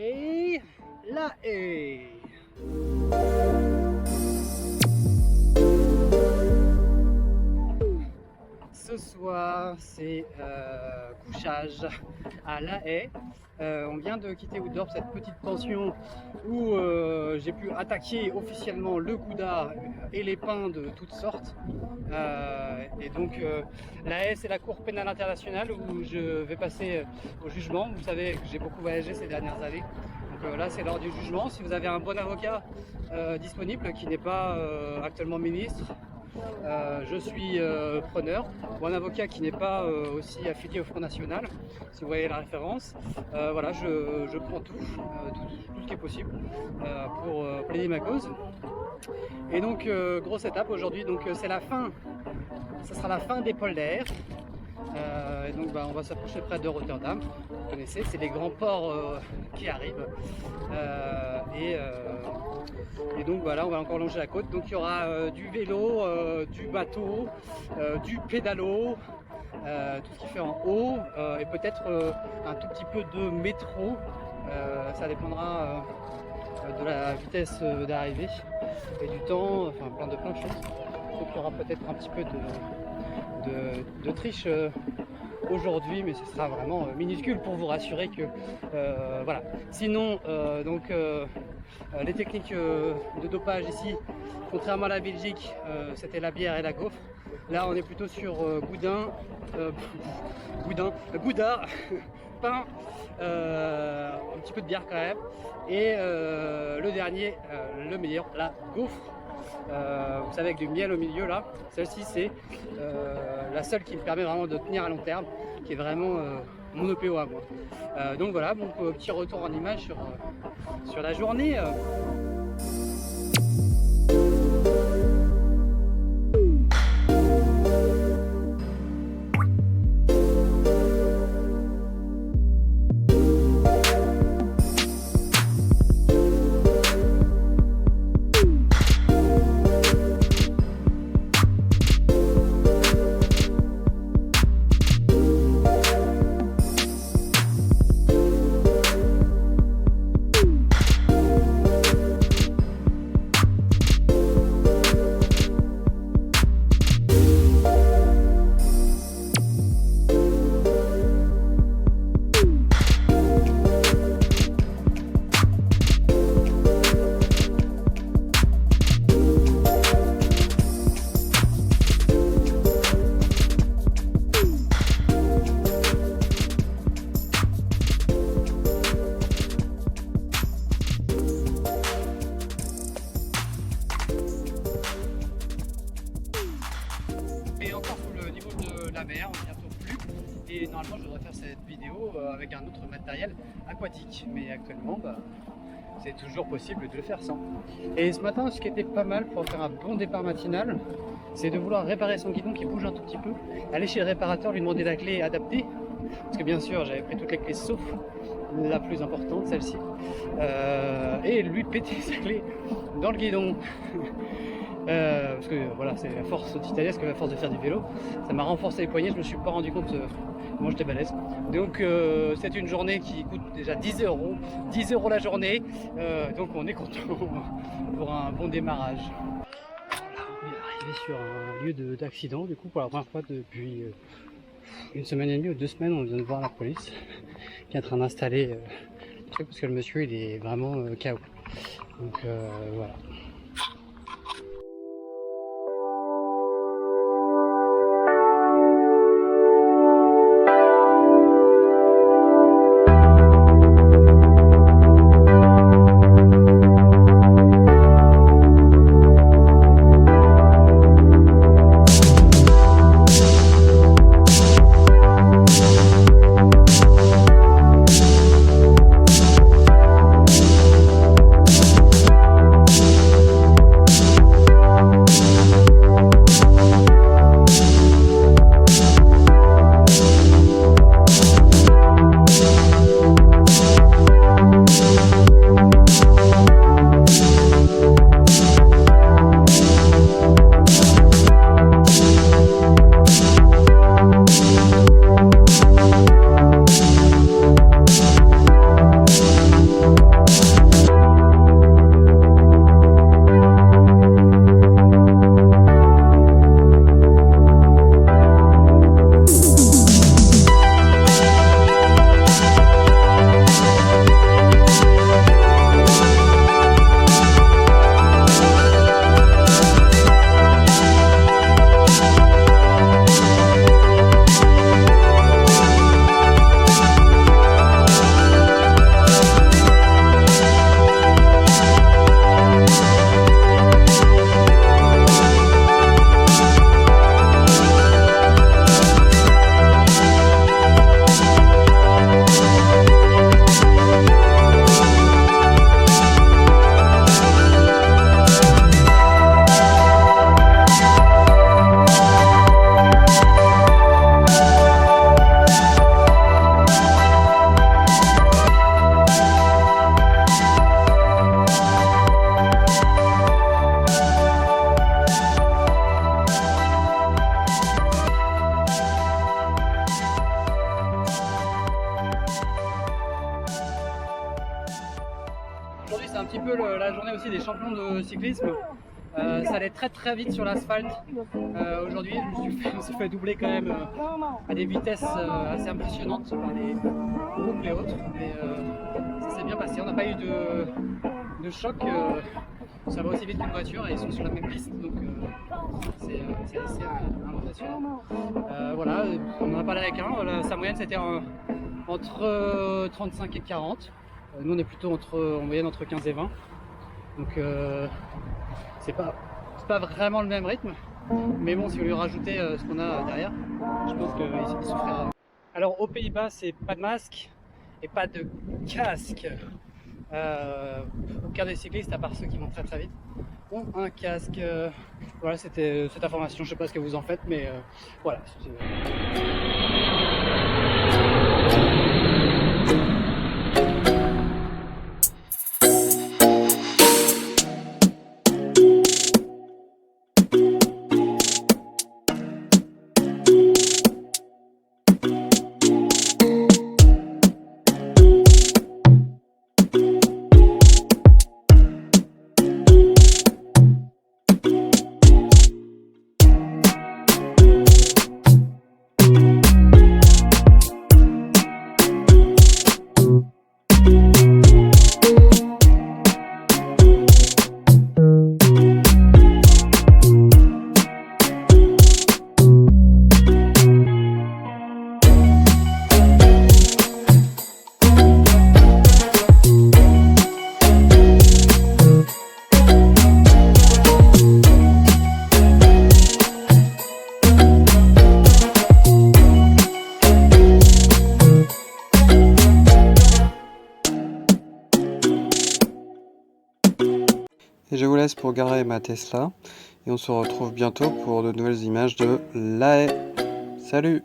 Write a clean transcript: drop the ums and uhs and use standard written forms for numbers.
et la haie. Ce soir, c'est couchage à La Haye. On vient de quitter Houtdorp, cette petite pension où j'ai pu attaquer officiellement le gouda et les pins de toutes sortes. Et donc La Haye, c'est la cour pénale internationale où je vais passer au jugement. Vous savez que j'ai beaucoup voyagé ces dernières années. Donc là, c'est l'heure du jugement. Si vous avez un bon avocat disponible qui n'est pas actuellement ministre, je suis preneur, ou un avocat qui n'est pas aussi affilié au Front National, si vous voyez la référence. Voilà, je prends tout ce qui est possible pour plaider ma cause. Et donc grosse étape aujourd'hui, donc c'est la fin, ça sera la fin des polders. Et donc on va s'approcher près de Rotterdam. Vous connaissez, c'est les grands ports qui arrivent. Et donc voilà, on va encore longer la côte. Donc il y aura du vélo, du bateau, du pédalo, tout ce qui fait en haut, et peut-être un tout petit peu de métro. Ça dépendra de la vitesse d'arrivée et du temps, enfin plein de choses. Donc il y aura peut-être un petit peu de triche aujourd'hui, mais ce sera vraiment minuscule pour vous rassurer que voilà. Sinon les techniques de dopage ici, contrairement à la Belgique, c'était la bière et la gaufre. Là on est plutôt sur gouda, pain, un petit peu de bière quand même, et le dernier, le meilleur, la gaufre. Vous savez, avec du miel au milieu là, celle-ci c'est la seule qui me permet vraiment de tenir à long terme, qui est vraiment mon OPO à moi. Donc voilà, donc petit retour en image sur la journée. Et encore sous le niveau de la mer, on est bientôt plus. Et normalement, je devrais faire cette vidéo avec un autre matériel aquatique. Mais actuellement, c'est toujours possible de le faire sans. Et ce matin, ce qui était pas mal pour faire un bon départ matinal, c'est de vouloir réparer son guidon qui bouge un tout petit peu, aller chez le réparateur, lui demander la clé adaptée. Parce que bien sûr, j'avais pris toutes les clés sauf la plus importante, celle-ci. Et lui péter sa clé dans le guidon. Parce que voilà, c'est la force titanesque, la force de faire du vélo. Ça m'a renforcé les poignets, je me suis pas rendu compte comment j'étais balèze. Donc c'est une journée qui coûte déjà 10 €, 10 € la journée. Donc on est content pour un bon démarrage. Voilà, on est arrivé sur un lieu d'accident, du coup pour la première fois depuis une semaine et demie ou 2 semaines. On vient de voir la police qui est en train d'installer le truc parce que le monsieur il est vraiment KO. Donc voilà. aujourd'hui c'est un petit peu la journée aussi des champions de cyclisme. Ça allait très très vite sur l'asphalte. Aujourd'hui, je me suis fait doubler quand même à des vitesses assez impressionnantes par les groupes et autres. Mais ça s'est bien passé. On n'a pas eu de choc. Ça va aussi vite qu'une voiture et ils sont sur la même piste. Donc c'est assez impressionnant. Voilà, on en a parlé avec un. Sa moyenne c'était entre 35 et 40. Nous on est plutôt en moyenne entre 15 et 20. Donc c'est pas vraiment le même rythme, mais bon, si vous lui rajoutez ce qu'on a derrière, je pense qu'il se fera. Alors aux Pays-Bas, c'est pas de masque et pas de casque. Aucun des cyclistes, à part ceux qui vont très très vite, ont un casque. Voilà, c'était cette information. Je sais pas ce que vous en faites, mais voilà. Et je vous laisse pour garer ma Tesla et on se retrouve bientôt pour de nouvelles images de La Haye. Salut!